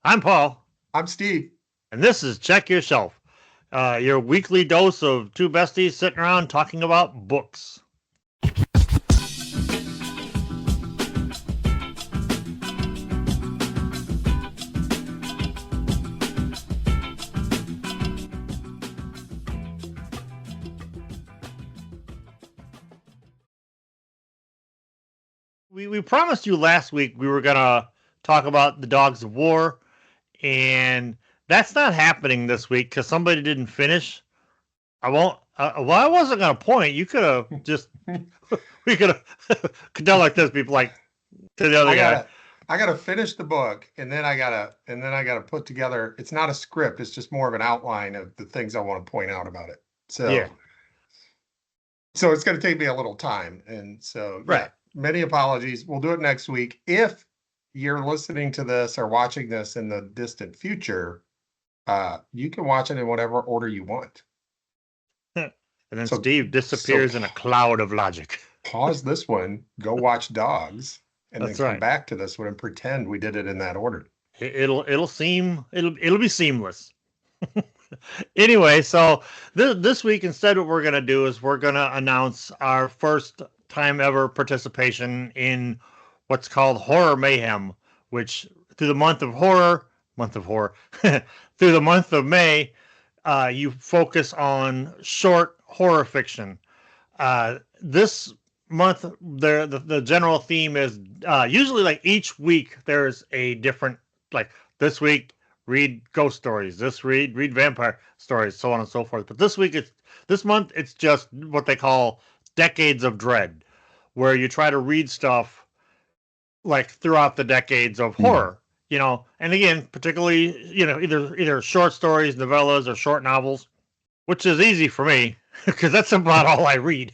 I'm Paul, I'm Steve. and this is Check Your Shelf, your weekly dose of two besties sitting around talking about books. We promised you last week we were going to talk about the Dogs of War, and that's not happening this week because somebody didn't finish. I won't. Well, I wasn't going to point. You could have just. We could have done like this. People like to the other guy. I gotta finish the book, and then I gotta put together. It's not a script. It's just more of an outline of the things I want to point out about it. So, Yeah. So it's going to take me a little time, and so Right. many apologies. We'll do it next week. If you're listening to this or watching this in the distant future, you can watch it in whatever order you want. And then Steve disappears in a cloud of logic. Pause this one, go watch Dogs, and That's then come right. back to this one and pretend we did it in that order. It'll be seamless. Anyway, so this week instead what we're gonna do is we're gonna announce our first time ever participation in what's called Horror Mayhem, which through the month of horror, through the month of May, you focus on short horror fiction. This month, the general theme is usually like each week there's a different, like this week read ghost stories, read vampire stories, so on and so forth. But this month it's just what they call decades of dread, where you try to read stuff like throughout the decades of horror. You know, and again, particularly, either short stories, novellas, or short novels, which is easy for me because that's about all I read.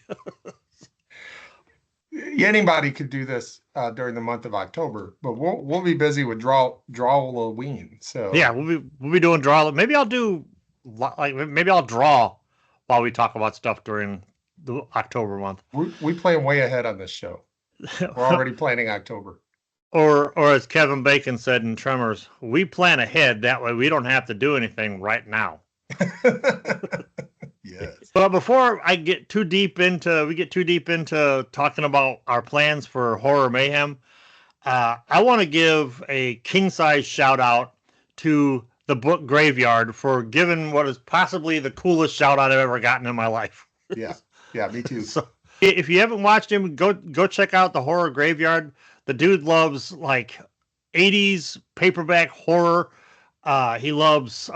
Anybody could do this during the month of October, but we'll be busy with Halloween. So yeah, we'll be doing draw. Maybe I'll draw while we talk about stuff during the October month. We plan way ahead on this show. We're already planning October. Or as Kevin Bacon said in Tremors, we plan ahead. That way we don't have to do anything right now. Yes. But before we get too deep into talking about our plans for Horror Mayhem, I want to give a king-size shout-out to the book Graveyard for giving what is possibly the coolest shout-out I've ever gotten in my life. Yeah, me too. So, if you haven't watched him, go check out the Horror Graveyard. The dude loves like 80s paperback horror. He loves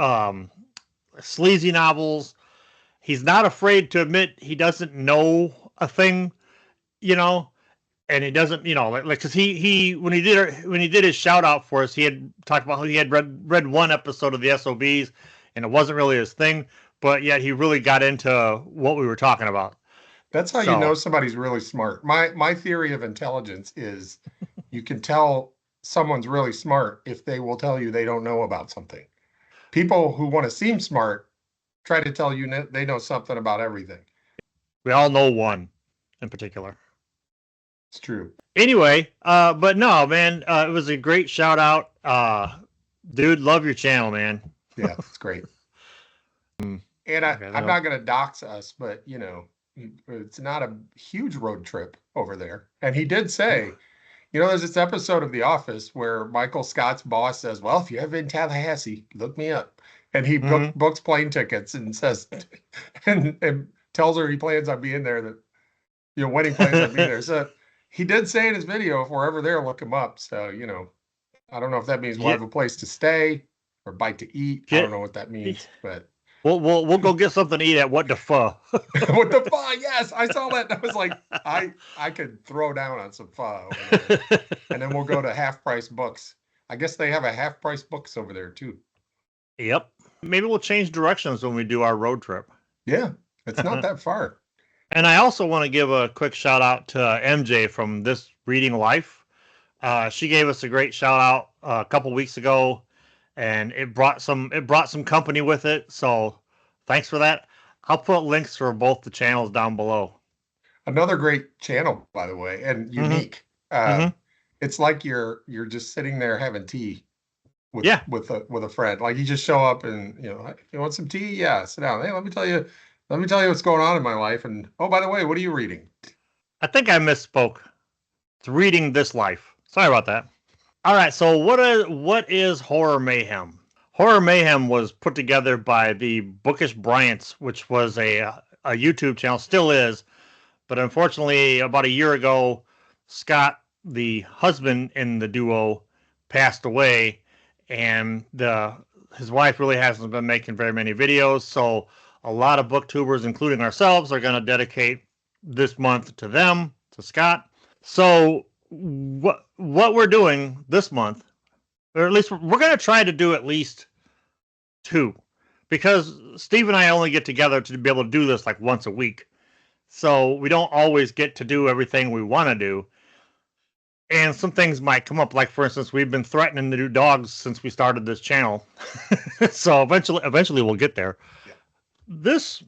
sleazy novels. He's not afraid to admit he doesn't know a thing, and he doesn't, like because he when he did his shout out for us, he had talked about how he had read one episode of the SOBs, and it wasn't really his thing, but yet he really got into what we were talking about. That's how you know somebody's really smart. My theory of intelligence is you can tell someone's really smart if they will tell you they don't know about something. People who want to seem smart try to tell you they know something about everything. We all know one in particular. It's true. Anyway, but no, man, it was a great shout out. Dude, love your channel, man. Yeah, it's great. And I'm not going to dox us, but it's not a huge road trip over there. And he did say, there's this episode of The Office where Michael Scott's boss says, well, if you're ever in Tallahassee, look me up. And he books plane tickets and says, and tells her he plans on being there, that, when he plans on being there. So he did say in his video, if we're ever there, look him up. So, I don't know if that means we'll have a place to stay or bite to eat. I don't know what that means, but. We'll go get something to eat at What the Pho. What the Pho? Yes, I saw that. I was like, I could throw down on some pho over there. And then we'll go to Half Price Books. I guess they have a Half Price Books over there too. Yep. Maybe we'll change directions when we do our road trip. Yeah, it's not that far. And I also want to give a quick shout out to MJ from This Reading Life. She gave us a great shout out a couple weeks ago. And it brought some company with it. So thanks for that. I'll put links for both the channels down below. Another great channel, by the way, and unique. It's like you're just sitting there having tea with a friend. Like you just show up and you want some tea? Yeah, sit down. Hey, let me tell you what's going on in my life. And oh, by the way, what are you reading? I think I misspoke. It's Reading This Life. Sorry about that. All right, so what is Horror Mayhem? Horror Mayhem was put together by the Bookish Bryants, which was a YouTube channel, still is, but unfortunately, about a year ago, Scott, the husband in the duo, passed away, and his wife really hasn't been making very many videos, so a lot of booktubers, including ourselves, are going to dedicate this month to them, to Scott. So what we're doing this month, or at least we're going to try to do at least 2, because Steve and I only get together to be able to do this like once a week. So we don't always get to do everything we want to do. And some things might come up. Like, for instance, we've been threatening to do dogs since we started this channel. So eventually we'll get there. Yeah. This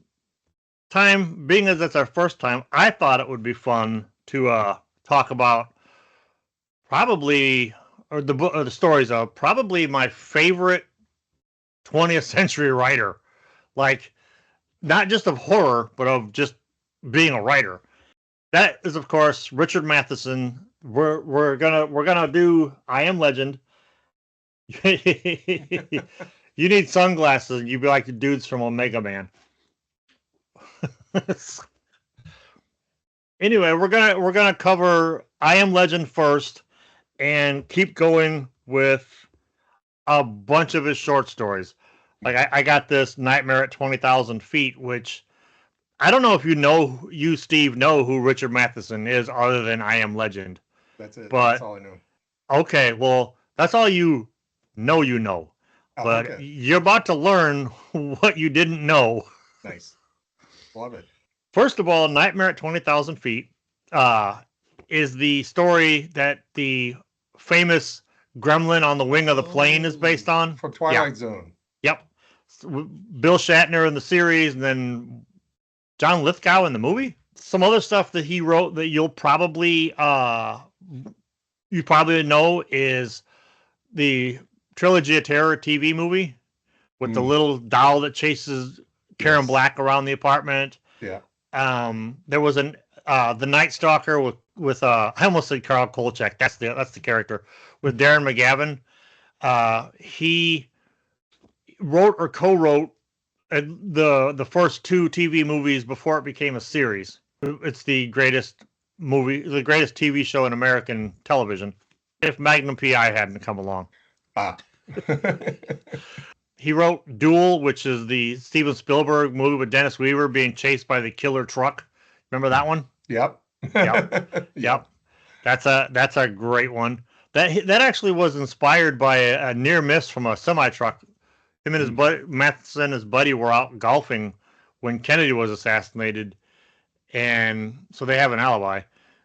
time, being as it's our first time, I thought it would be fun to talk about the stories of probably my favorite 20th century writer. Like, not just of horror, but of just being a writer. That is, of course, Richard Matheson. We're gonna do I Am Legend. You need sunglasses, and you'd be like the dudes from Omega Man. Anyway, we're gonna cover I Am Legend first, and keep going with a bunch of his short stories. Like I got this Nightmare at 20,000 Feet, which I don't know if you, Steve, know who Richard Matheson is other than I Am Legend. That's it. But, that's all I know. Okay, well, that's all you know. Oh, but okay. You're about to learn what you didn't know. Nice. Love it. First of all, Nightmare at 20,000 Feet is the story that the famous gremlin on the wing of the plane is based on. From Twilight Zone. Yep. Bill Shatner in the series, and then John Lithgow in the movie. Some other stuff that he wrote that you'll probably know is the Trilogy of Terror TV movie with the little doll that chases Karen Black around the apartment. Yeah. There was The Night Stalker with I almost said Carl Kolchak. That's the character with Darren McGavin. He wrote or co-wrote the first 2 TV movies before it became a series. It's the greatest TV show in American television, if Magnum PI hadn't come along. He wrote Duel, which is the Steven Spielberg movie with Dennis Weaver being chased by the killer truck. Remember that one? Yep. Yep. That's a great one. That actually was inspired by a near miss from a semi truck. Him and his buddy Matheson and his buddy were out golfing when Kennedy was assassinated, and so they have an alibi.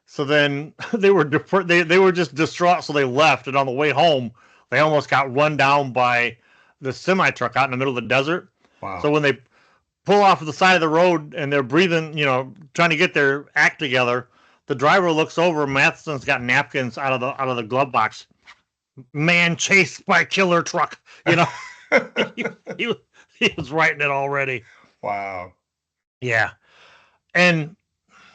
So then they were just distraught, so they left, and on the way home they almost got run down by the semi truck out in the middle of the desert. Wow. So when they pull off the side of the road and they're breathing, trying to get their act together, the driver looks over. Matheson's got napkins out of the glove box. Man chased by killer truck. He was writing it already. Wow. Yeah, and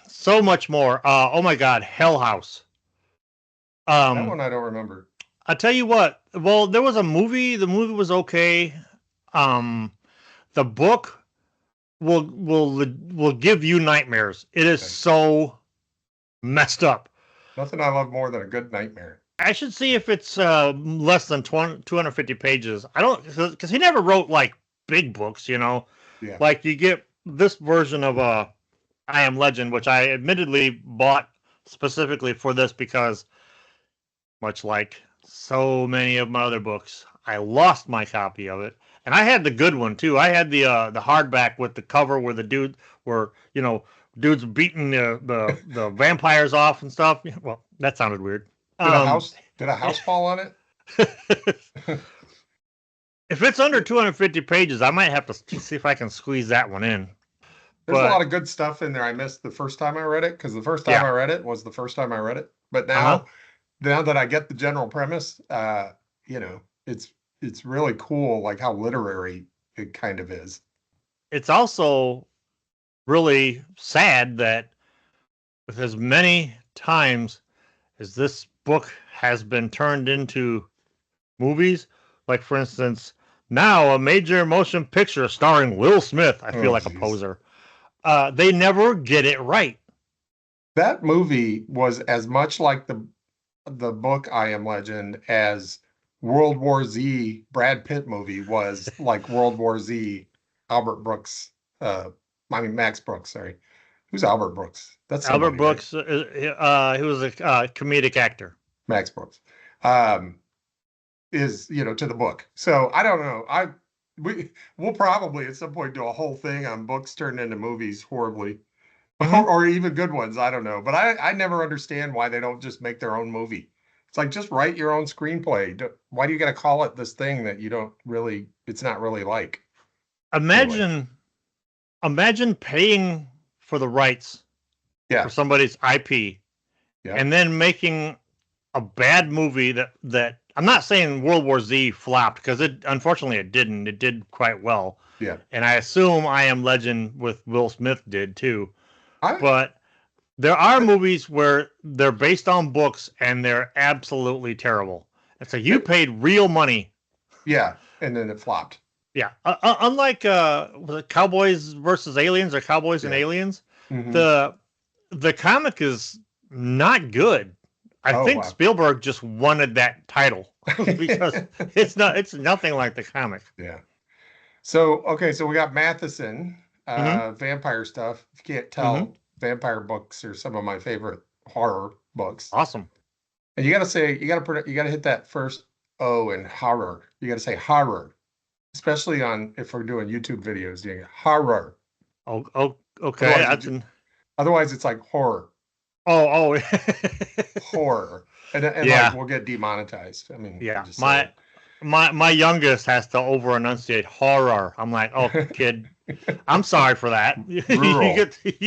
so much more. Oh my God, Hell House. That one I don't remember. I tell you what. Well, there was a movie. The movie was okay. The book will give you nightmares. It is so messed up. Nothing I love more than a good nightmare. I should see if it's less than 250 pages. I don't, because he never wrote like big books, Yeah. Like you get this version of I Am Legend, which I admittedly bought specifically for this because, much like so many of my other books, I lost my copy of it, and I had the good one too. I had the hardback with the cover where the dudes beating the vampires off and stuff. Well, that sounded weird. Did a house fall on it? If it's under 250 pages, I might have to see if I can squeeze that one in. There's a lot of good stuff in there. I missed the first time I read it because the first time I read it was the first time I read it. But now that I get the general premise, it's it's really cool, like how literary it kind of is. It's also really sad that with as many times as this book has been turned into movies, like for instance, now a major motion picture starring Will Smith. I feel like a poser. They never get it right. That movie was as much like the book I Am Legend as World War Z Brad Pitt movie was like World War Z Albert Brooks. Max Brooks. Sorry, who's Albert Brooks? That's Albert somebody, Brooks. right? He was a comedic actor. Max Brooks. Is to the book. So I don't know. We'll probably at some point do a whole thing on books turned into movies horribly, or even good ones. I don't know, but I never understand why they don't just make their own movie. It's like, just write your own screenplay. Why do you got to call it this thing that you don't really? It's not really like. Imagine paying for the rights for somebody's IP, and then making a bad movie that I'm not saying World War Z flopped, because unfortunately it didn't. It did quite well. Yeah. And I assume I Am Legend with Will Smith did too. But there are movies where they're based on books and they're absolutely terrible. It's like you paid real money. Yeah, and then it flopped. Yeah. Unlike was it Cowboys versus Aliens or Cowboys and Aliens, the comic is not good. I think Spielberg just wanted that title because it's nothing like the comic. Yeah. So we got Matheson, vampire stuff. If you can't tell, vampire books are some of my favorite horror books. Awesome. And you got to hit that first O in horror. You got to say horror, especially if we're doing YouTube videos. Doing horror. Oh, okay. Otherwise, it's like horror. Oh. Horror, and like we'll get demonetized. I mean, yeah. My youngest has to over enunciate horror. I'm like, oh, kid, I'm sorry for that. you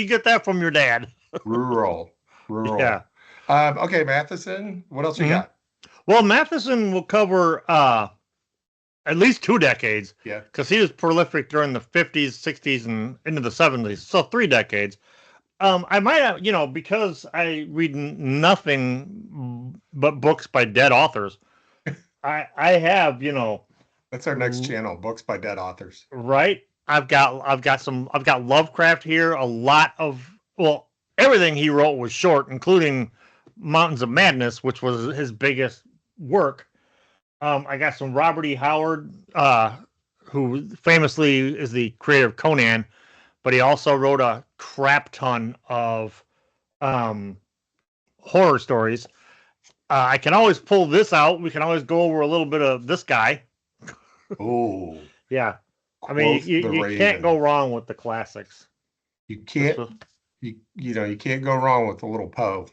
get that from your dad. Rural. Yeah. Okay, Matheson. What else you got? Well, Matheson will cover at least 2 decades. Yeah. Because he was prolific during the 50s, 60s, and into the 70s. So 3 decades. I might have, because I read nothing but books by dead authors. I have, That's our next channel, books by dead authors. Right. I've got Lovecraft here. A lot of, everything he wrote was short, including Mountains of Madness, which was his biggest work. I got some Robert E. Howard, who famously is the creator of Conan, but he also wrote a crap ton of horror stories. I can always pull this out. We can always go over a little bit of this guy. Oh. Yeah. I mean, you can't go wrong with the classics. You can't, you can't go wrong with the little Poe.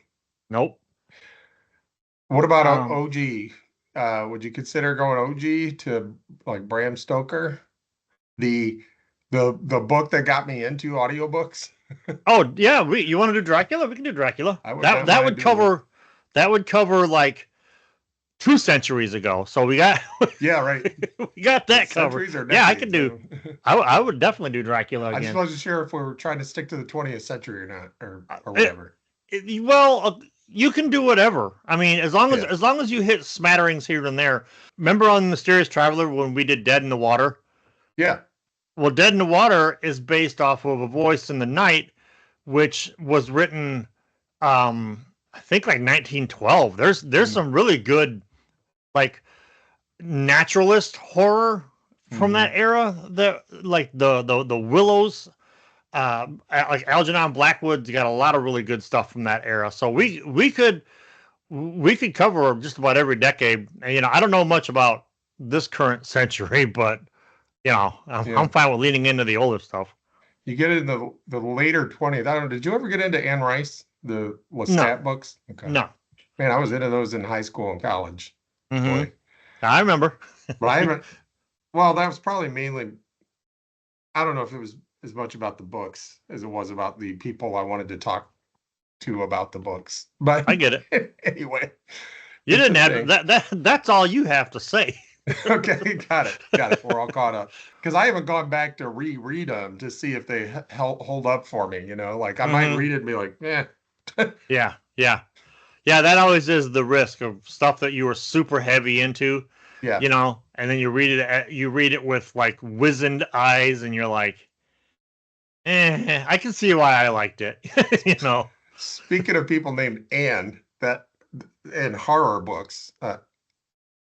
Nope. What about OG? Would you consider going OG to like Bram Stoker? The book that got me into audiobooks. Oh yeah, you want to do Dracula? We can do Dracula. That would cover like 2 centuries ago. So we got right. We got that covered. Yeah, I could do. I would definitely do Dracula again. I just wasn't sure if we were trying to stick to the 20th century or not, or whatever. You can do whatever. I mean, as long as you hit smatterings here and there. Remember on Mysterious Traveler when we did Dead in the Water? Yeah. Well, Dead in the Water is based off of A Voice in the Night, which was written, I think, like 1912. There's some really good, like, naturalist horror from that era. That like the Willows, like Algernon Blackwood's got a lot of really good stuff from that era. So we could cover just about every decade. And, I don't know much about this current century, but. I'm fine with leaning into the older stuff. You get into the later 20th. I don't know. Did you ever get into Anne Rice, the Lestat books? Okay. No. Man, I was into those in high school and college. Mm-hmm. I remember. But I haven't. Well, that was probably mainly. I don't know if it was as much about the books as it was about the people I wanted to talk to about the books. But I get it. Anyway, you didn't have that. That's all you have to say. Okay, got it. We're all caught up because I haven't gone back to reread them to see if they hold up for me. Like I might read it and be like, yeah, Yeah, yeah, yeah. That always is the risk of stuff that you were super heavy into, yeah. and then you read it with like wizened eyes, and you're like, I can see why I liked it. Speaking of people named Anne, that in horror books,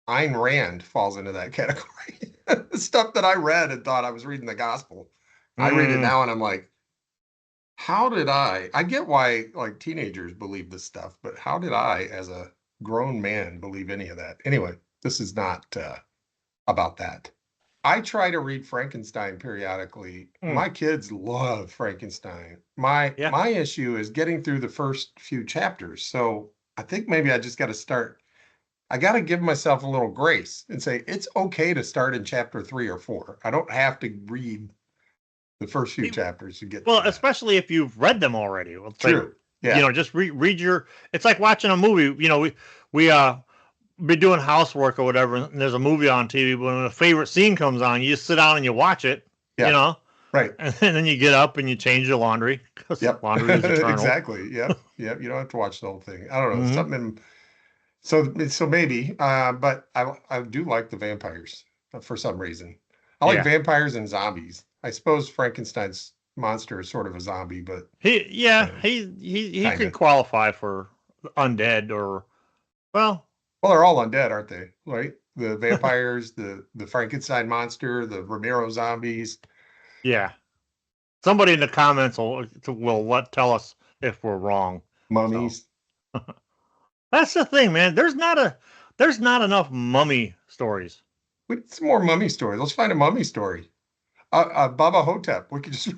Ayn Rand falls into that category. Stuff that I read and thought I was reading the gospel. I read it now and I'm like, how did I get why like teenagers believe this stuff, but how did I, as a grown man, believe any of that? Anyway, this is not about that. I try to read Frankenstein periodically. My kids love Frankenstein. My issue is getting through the first few chapters. So I think maybe I just got to start. I got to give myself a little grace and say it's okay to start in chapter 3 or 4. I don't have to read the first few chapters to get. Well, especially if you've read them already. Well, true. Yeah. Just read your. It's like watching a movie. We be doing housework or whatever, and there's a movie on TV. But when a favorite scene comes on, you just sit down and you watch it. Yeah. Right. And then you get up and you change your laundry because laundry is eternal. Exactly. Yep. You don't have to watch the whole thing. I don't know. Something. So maybe, but I do like the vampires for some reason. I like vampires and zombies. I suppose Frankenstein's monster is sort of a zombie, but he can qualify for undead or well, they're all undead, aren't they? Right? The vampires, the Frankenstein monster, the Romero zombies. Yeah. Somebody in the comments will tell us if we're wrong. Mummies. So. That's the thing, man. There's not enough mummy stories. Some more mummy stories. Let's find a mummy story. Baba Hotep. We could just.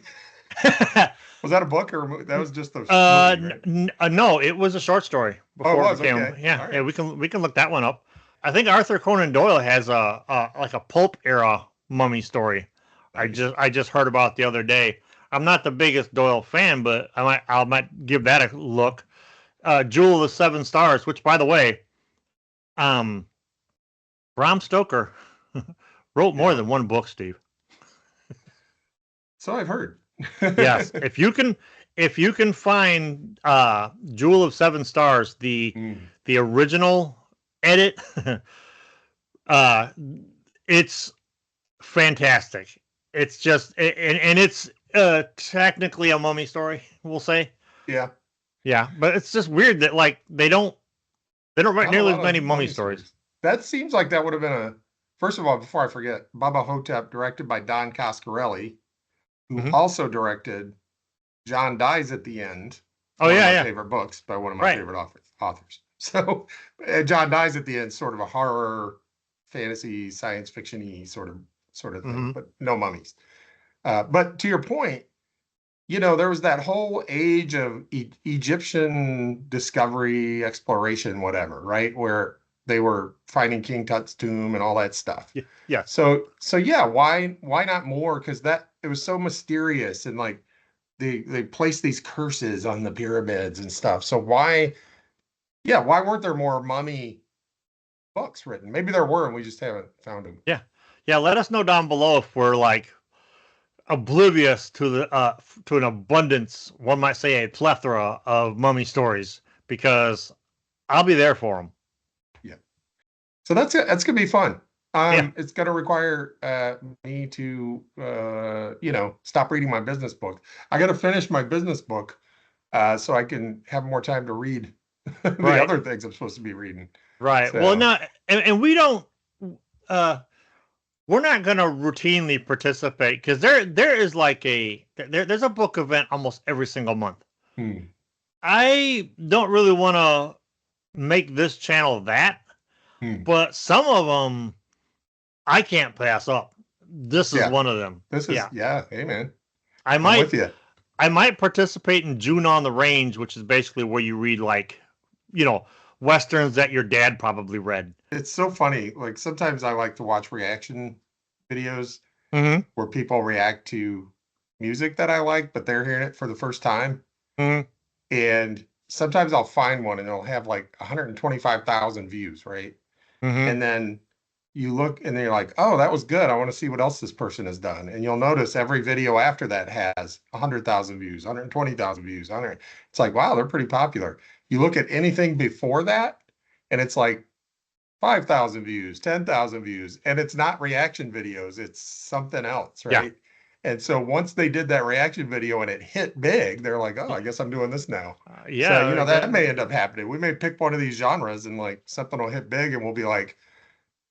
Was that a book or that was just a movie, right? No, it was a short story before it became. Okay. Yeah, right. Yeah. We can look that one up. I think Arthur Conan Doyle has like a pulp era mummy story. Nice. I just heard about the other day. I'm not the biggest Doyle fan, but I might give that a look. Jewel of the Seven Stars, which by the way, Bram Stoker wrote more than one book, Steve. So I've heard. Yes, if you can find Jewel of Seven Stars, the original edit, it's fantastic. It's just and it's technically a mummy story, we'll say. Yeah. Yeah, but it's just weird that like they don't write nearly as many mummy stories. That seems like that would have been first of all, before I forget, Baba Hotep, directed by Don Coscarelli, who also directed John Dies at the End. One of my favorite books by one of my favorite authors. So John Dies at the End, sort of a horror, fantasy, science fiction-y sort of thing, but no mummies. But to your point, there was that whole age of Egyptian discovery, exploration, whatever, right? Where they were finding King Tut's tomb and all that stuff. Yeah. So yeah, why not more? Because it was so mysterious and like they placed these curses on the pyramids and stuff. So why weren't there more mummy books written? Maybe there were and we just haven't found them. Yeah. Yeah. Let us know down below if we're like oblivious to an abundance, one might say a plethora of mummy stories, because I'll be there for them. Yeah. So that's it. That's gonna be fun. It's gonna require me to stop reading my business book. I got to finish my business book so I can have more time to read the other things I'm supposed to be reading. Right. So. Well, no, and we don't. We're not going to routinely participate because there is like there's a book event almost every single month. I don't really want to make this channel that, but some of them I can't pass up. This is one of them. This is hey man. I'm with you. I might participate in June on the Range, which is basically where you read like, Westerns that your dad probably read. It's so funny. Like sometimes I like to watch reaction videos where people react to music that I like, but they're hearing it for the first time. And sometimes I'll find one and it'll have like 125,000 views, right? And then you look and you're like, oh, that was good. I want to see what else this person has done. And you'll notice every video after that has 100,000 views, 120,000 views. 100. It's like, wow, they're pretty popular. You look at anything before that, and it's like 5,000 views, 10,000 views, and it's not reaction videos. It's something else, right? Yeah. And so once they did that reaction video and it hit big, they're like, oh, I guess I'm doing this now. Yeah. So, that may end up happening. We may pick one of these genres and like something will hit big and we'll be like,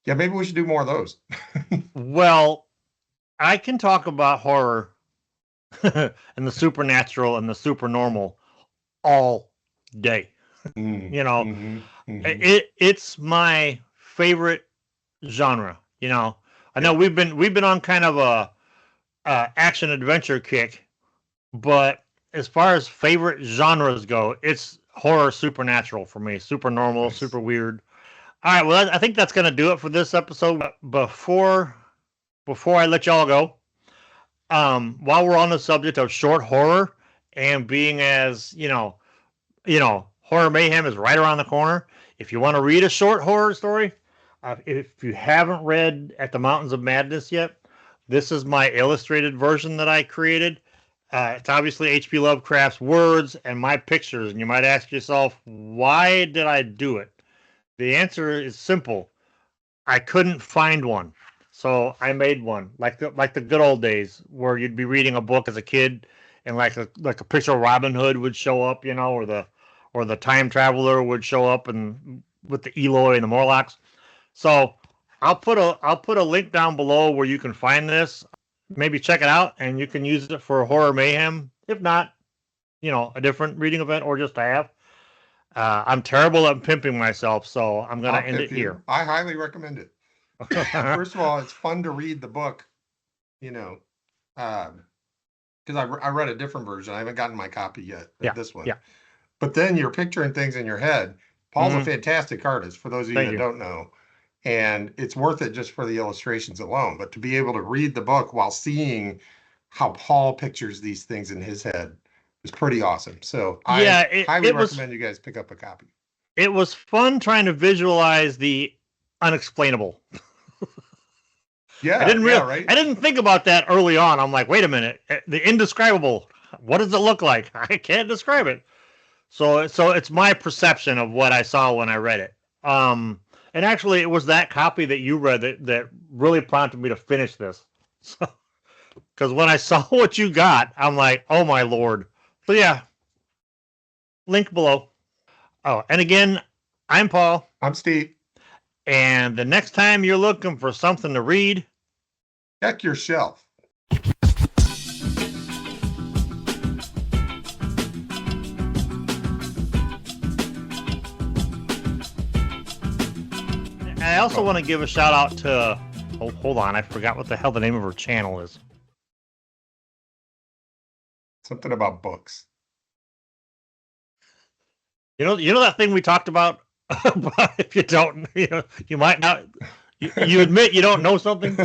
yeah, maybe we should do more of those. Well, I can talk about horror and the supernatural and the supernormal all day. It's my favorite genre. I know we've been on kind of a action adventure kick, but as far as favorite genres go, it's horror supernatural for me. Super normal, nice. Super weird. All right, well, I think that's going to do it for this episode. Before I let y'all go, while we're on the subject of short horror and being as, Horror Mayhem is right around the corner. If you want to read a short horror story, if you haven't read At the Mountains of Madness yet, this is my illustrated version that I created. It's obviously H.P. Lovecraft's words and my pictures, and you might ask yourself, why did I do it? The answer is simple. I couldn't find one, so I made one, like the good old days, where you'd be reading a book as a kid, and like a picture of Robin Hood would show up, or the time traveler would show up, and with the Eloi and the Morlocks. So I'll put a link down below where you can find this. Maybe check it out, and you can use it for Horror Mayhem. If not, a different reading event, or just to have. I'm terrible at pimping myself, so I'm going to end it here. I highly recommend it. First of all, it's fun to read the book, because I read a different version. I haven't gotten my copy yet. This one. Yeah. But then you're picturing things in your head. Paul's a fantastic artist, for those of you that don't know. And it's worth it just for the illustrations alone. But to be able to read the book while seeing how Paul pictures these things in his head is pretty awesome. So I highly recommend you guys pick up a copy. It was fun trying to visualize the unexplainable. Yeah, I didn't think about that early on. I'm like, wait a minute, the indescribable. What does it look like? I can't describe it. So it's my perception of what I saw when I read it. And actually, it was that copy that you read that really prompted me to finish this. Because when I saw what you got, I'm like, oh my Lord. So yeah, link below. Oh, and again, I'm Paul. I'm Steve. And the next time you're looking for something to read, check your shelf. I also want to give a shout out to, hold on, I forgot what the hell the name of her channel is. Something about books. You know that thing we talked about? If you don't, you might not, you admit you don't know something?